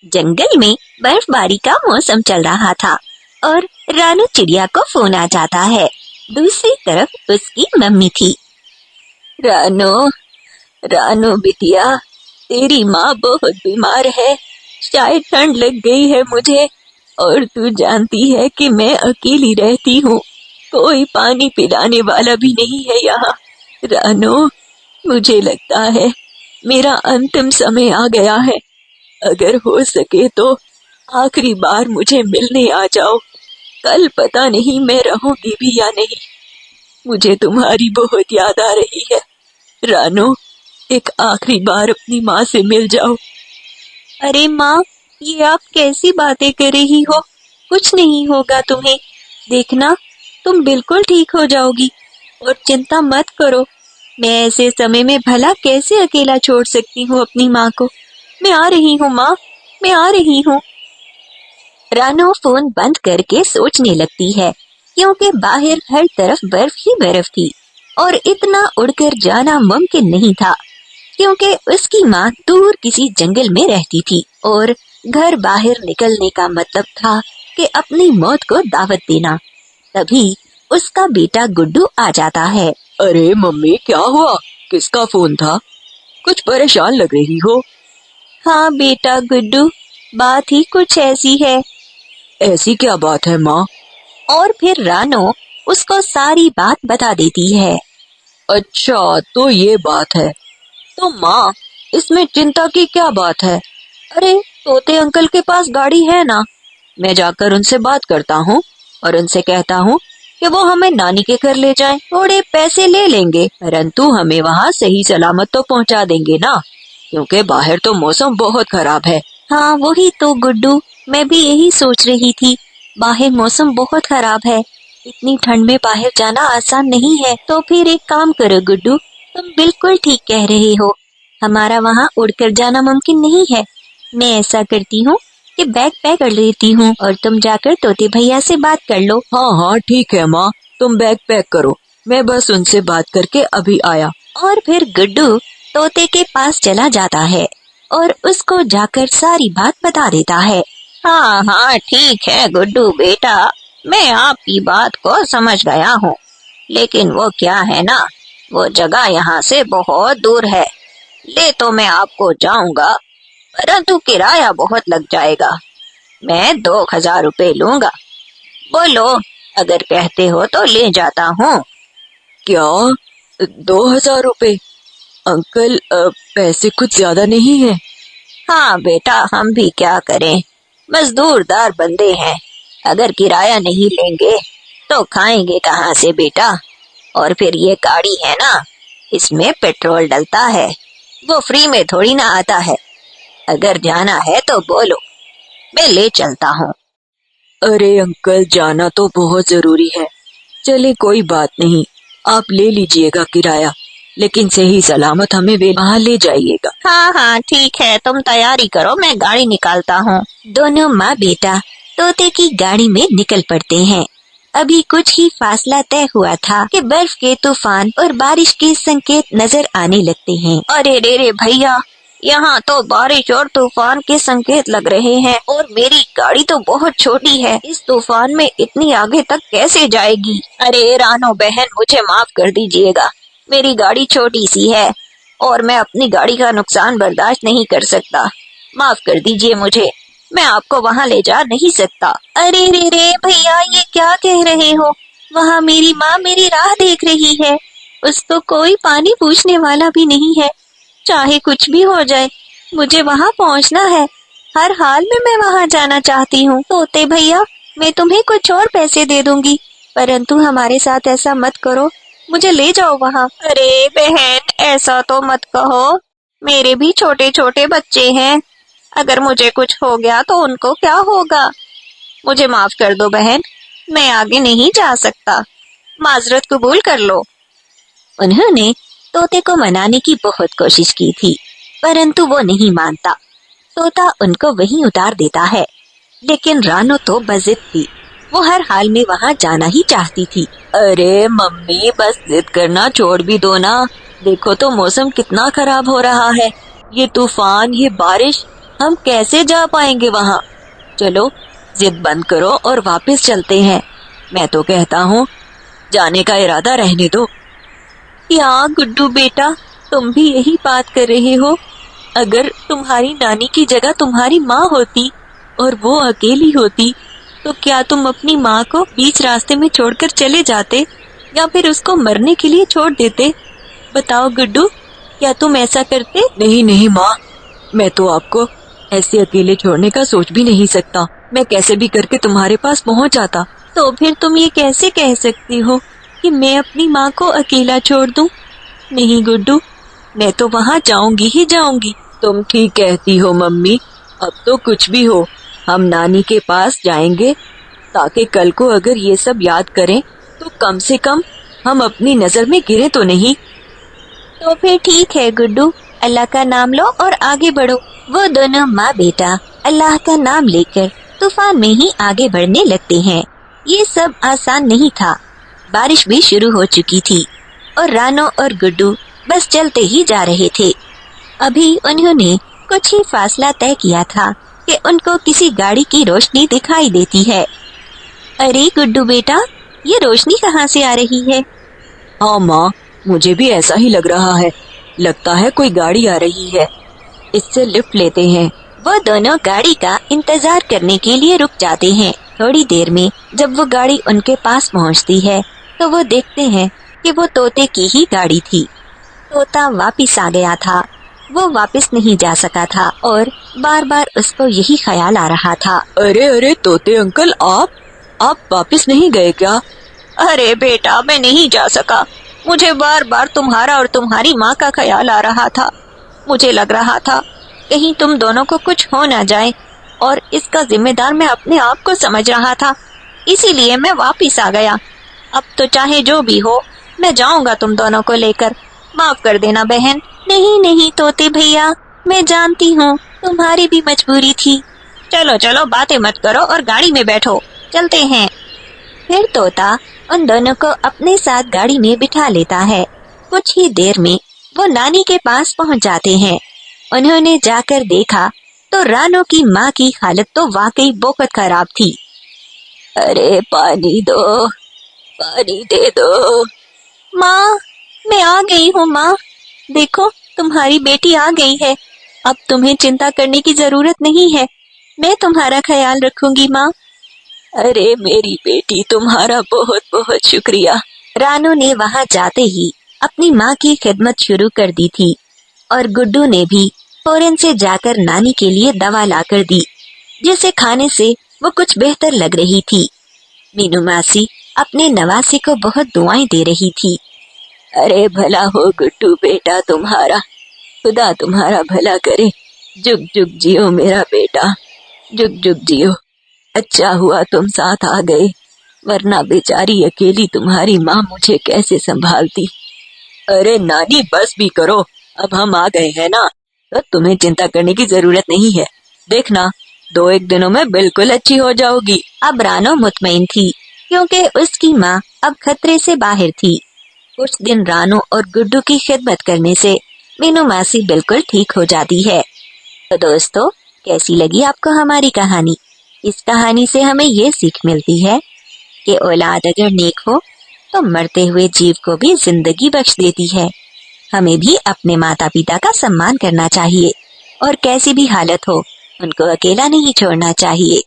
जंगल में बर्फबारी का मौसम चल रहा था और रानू चिड़िया को फोन आ जाता है। दूसरी तरफ उसकी मम्मी थी। रानू, रानू बिटिया, तेरी माँ बहुत बीमार है, शायद ठंड लग गई है मुझे, और तू जानती है कि मैं अकेली रहती हूँ, कोई पानी पिलाने वाला भी नहीं है यहाँ। रानू, मुझे लगता है मेरा अंतिम समय आ गया है, अगर हो सके तो आखिरी बार मुझे मिलने आ जाओ, कल पता नहीं मैं रहूंगी भी या नहीं। मुझे तुम्हारी बहुत याद आ रही है। रानू, एक आखिरी बार अपनी माँ से मिल जाओ। अरे माँ, ये आप कैसी बातें कर रही हो? कुछ नहीं होगा तुम्हें, देखना तुम बिल्कुल ठीक हो जाओगी, और चिंता मत करो। मैं ऐसे समय में भला कैसे अकेला छोड़ सकती हूँ अपनी माँ को। मैं आ रही हूँ माँ, मैं आ रही हूँ। रानू फोन बंद करके सोचने लगती है, क्योंकि बाहर हर तरफ बर्फ ही बर्फ थी और इतना उड़कर जाना मुमकिन नहीं था, क्योंकि उसकी माँ दूर किसी जंगल में रहती थी और घर बाहर निकलने का मतलब था कि अपनी मौत को दावत देना। तभी उसका बेटा गुड्डू आ जाता है। अरे मम्मी, क्या हुआ? किसका फोन था? कुछ परेशान लग रही हो। हाँ बेटा गुड्डू, बात ही कुछ ऐसी है। ऐसी क्या बात है माँ? और फिर रानो उसको सारी बात बता देती है। अच्छा, तो ये बात है। तो माँ, इसमें चिंता की क्या बात है? अरे, तोते अंकल के पास गाड़ी है ना, मैं जाकर उनसे बात करता हूँ और उनसे कहता हूँ कि वो हमें नानी के घर ले जाएं। थोड़े पैसे ले लेंगे, परंतु हमें वहाँ सही सलामत तो पहुँचा देंगे ना, क्योंकि बाहर तो मौसम बहुत खराब है। हाँ वही तो गुड्डू, मैं भी यही सोच रही थी, बाहर मौसम बहुत खराब है, इतनी ठंड में बाहर जाना आसान नहीं है। तो फिर एक काम करो गुड्डू, तुम बिल्कुल ठीक कह रहे हो, हमारा वहाँ उड़कर जाना मुमकिन नहीं है। मैं ऐसा करती हूँ कि बैग पैक कर लेती हूँ और तुम जाकर तोते भैया से बात कर लो। हाँ हाँ ठीक है माँ, तुम बैग पैक करो, मैं बस उनसे बात करके अभी आया। और फिर गुड्डू तोते के पास चला जाता है और उसको जाकर सारी बात बता देता है। हाँ हाँ ठीक है गुड्डू बेटा, मैं आपकी बात को समझ गया हूँ, लेकिन वो क्या है ना, वो जगह यहाँ से बहुत दूर है। ले तो मैं आपको जाऊंगा, परंतु किराया बहुत लग जाएगा। मैं 2000 रुपए लूंगा। बोलो, अगर कहते हो तो ले जाता हूँ। क्या? 2000 रुपए? अंकल, पैसे कुछ ज्यादा नहीं है? हाँ बेटा, हम भी क्या करें, मजदूरदार बंदे हैं, अगर किराया नहीं लेंगे तो खाएंगे कहाँ से बेटा। और फिर ये गाड़ी है ना, इसमें पेट्रोल डलता है, वो फ्री में थोड़ी ना आता है। अगर जाना है तो बोलो, मैं ले चलता हूँ। अरे अंकल, जाना तो बहुत जरूरी है, चले कोई बात नहीं, आप ले लीजिएगा किराया, लेकिन सही सलामत हमें वहाँ ले जाइएगा। हाँ हाँ ठीक है, तुम तैयारी करो, मैं गाड़ी निकालता हूँ। दोनों माँ बेटा तोते की गाड़ी में निकल पड़ते हैं। अभी कुछ ही फासला तय हुआ था कि बर्फ के तूफान और बारिश के संकेत नजर आने लगते हैं। अरे रे रे भैया, यहाँ तो बारिश और तूफान के संकेत लग रहे हैं, और मेरी गाड़ी तो बहुत छोटी है, इस तूफान में इतनी आगे तक कैसे जाएगी। अरे रानो बहन, मुझे माफ कर दीजिएगा, मेरी गाड़ी छोटी सी है और मैं अपनी गाड़ी का नुकसान बर्दाश्त नहीं कर सकता, माफ कर दीजिए मुझे, मैं आपको वहाँ ले जा नहीं सकता। अरे रे रे भैया, ये क्या कह रहे हो, वहाँ मेरी माँ मेरी राह देख रही है, उसको कोई पानी पूछने वाला भी नहीं है, चाहे कुछ भी हो जाए मुझे वहाँ पहुँचना है, हर हाल में मैं वहाँ जाना चाहती हूँ। तोते भैया, मैं तुम्हें कुछ और पैसे दे दूंगी, परंतु हमारे साथ ऐसा मत करो, मुझे ले जाओ वहाँ। अरे बहन, ऐसा तो मत कहो, मेरे भी छोटे छोटे बच्चे हैं, अगर मुझे कुछ हो गया तो उनको क्या होगा। मुझे माफ कर दो बहन, मैं आगे नहीं जा सकता, माजरत कबूल कर लो। उन्होंने तोते को मनाने की बहुत कोशिश की थी, परंतु वो नहीं मानता। तोता उनको वहीं उतार देता है, लेकिन रानो तो बजिद थी, वो हर हाल में वहाँ जाना ही चाहती थी। अरे मम्मी, बस जिद करना छोड़ भी दो ना, देखो तो मौसम कितना खराब हो रहा है, ये तूफान, ये बारिश, हम कैसे जा पाएंगे वहाँ? चलो जिद बंद करो और वापस चलते हैं। मैं तो कहता हूँ जाने का इरादा रहने दो। या गुड्डू बेटा, तुम भी यही बात कर रहे हो? अगर तुम्हारी नानी की जगह तुम्हारी माँ होती और वो अकेली होती, तो क्या तुम अपनी माँ को बीच रास्ते में छोड़कर चले जाते या फिर उसको मरने के लिए छोड़ देते? बताओ गुड्डू, क्या तुम ऐसा करते? नहीं नहीं माँ, मैं तो आपको ऐसे अकेले छोड़ने का सोच भी नहीं सकता। मैं कैसे भी करके तुम्हारे पास पहुँच जाता। तो फिर तुम ये कैसे कह सकती हो कि मैं अपनी माँ को अकेला छोड़ दूं? नहीं गुड्डू, मैं तो वहाँ जाऊंगी ही जाऊंगी। तुम ठीक कहती हो मम्मी। अब तो कुछ भी हो, हम नानी के पास जाएंगे ताकि कल को अगर ये सब याद करें तो कम से कम हम अपनी नजर में गिरे तो नहीं। तो फिर ठीक है गुड्डू, अल्लाह का नाम लो और आगे बढ़ो। वो दोनों माँ बेटा अल्लाह का नाम लेकर तूफान में ही आगे बढ़ने लगते हैं। ये सब आसान नहीं था। बारिश भी शुरू हो चुकी थी और रानो और गुड्डू बस चलते ही जा रहे थे। अभी उन्होंने कुछ ही फासला तय किया था कि उनको किसी गाड़ी की रोशनी दिखाई देती है। अरे गुड्डू बेटा, ये रोशनी कहाँ से आ रही है? हाँ माँ, मुझे भी ऐसा ही लग रहा है। लगता है कोई गाड़ी आ रही है। इससे लिफ्ट लेते हैं। वो दोनों गाड़ी का इंतजार करने के लिए रुक जाते हैं। थोड़ी देर में जब वो गाड़ी उनके पास पहुंचती है तो वो देखते हैं कि वो तोते की ही गाड़ी थी। तोता वापस आ गया था। वो वापस नहीं जा सका था और बार बार उसको यही ख्याल आ रहा था। अरे अरे तोते अंकल, आप वापस नहीं गए क्या? अरे बेटा, मैं नहीं जा सका। मुझे बार बार तुम्हारा और तुम्हारी माँ का ख्याल आ रहा था। मुझे लग रहा था कहीं तुम दोनों को कुछ हो ना जाए, और इसका जिम्मेदार मैं अपने आप को समझ रहा था, इसीलिए मैं वापस आ गया। अब तो चाहे जो भी हो, मैं जाऊंगा तुम दोनों को लेकर। माफ कर देना बहन। नहीं नहीं तोते भैया, मैं जानती हूँ तुम्हारी भी मजबूरी थी। चलो चलो बातें मत करो और गाड़ी में बैठो, चलते हैं। फिर तोता उन दोनों को अपने साथ गाड़ी में बिठा लेता है। कुछ ही देर में वो नानी के पास पहुंच जाते हैं। उन्होंने जाकर देखा तो रानो की माँ की हालत तो वाकई बहुत खराब थी। अरे पानी दो, पानी दे दो। माँ, मैं आ गई हूँ माँ। देखो तुम्हारी बेटी आ गई है। अब तुम्हें चिंता करने की जरूरत नहीं है। मैं तुम्हारा ख्याल रखूंगी माँ। अरे मेरी बेटी, तुम्हारा बहुत बहुत शुक्रिया। रानो ने वहाँ जाते ही अपनी माँ की खिदमत शुरू कर दी थी और गुड्डू ने भी फौरन से जाकर नानी के लिए दवा लाकर दी, जिसे खाने से वो कुछ बेहतर लग रही थी। मीनू मासी अपने नवासे को बहुत दुआएं दे रही थी। अरे भला हो गुड्डू बेटा तुम्हारा, खुदा तुम्हारा भला करे। जुग जुग जियो मेरा बेटा, जुग जुग जियो। अच्छा हुआ तुम साथ आ गए, वरना बेचारी अकेली तुम्हारी माँ मुझे कैसे संभालती। अरे नानी बस भी करो, अब हम आ गए हैं ना, तो तुम्हें चिंता करने की जरूरत नहीं है। देखना 2-1 दिनों में बिल्कुल अच्छी हो जाओगी। अब रानो मुतमईन थी क्योंकि उसकी माँ अब खतरे से बाहर थी। कुछ दिन रानो और गुड्डू की खिदमत करने से मीनू मासी बिल्कुल ठीक हो जाती है। तो दोस्तों, कैसी लगी आपको हमारी कहानी? इस कहानी से हमें ये सीख मिलती है कि औलाद अगर नेक हो तो मरते हुए जीव को भी जिंदगी बख्श देती है। हमें भी अपने माता पिता का सम्मान करना चाहिए और कैसी भी हालत हो उनको अकेला नहीं छोड़ना चाहिए।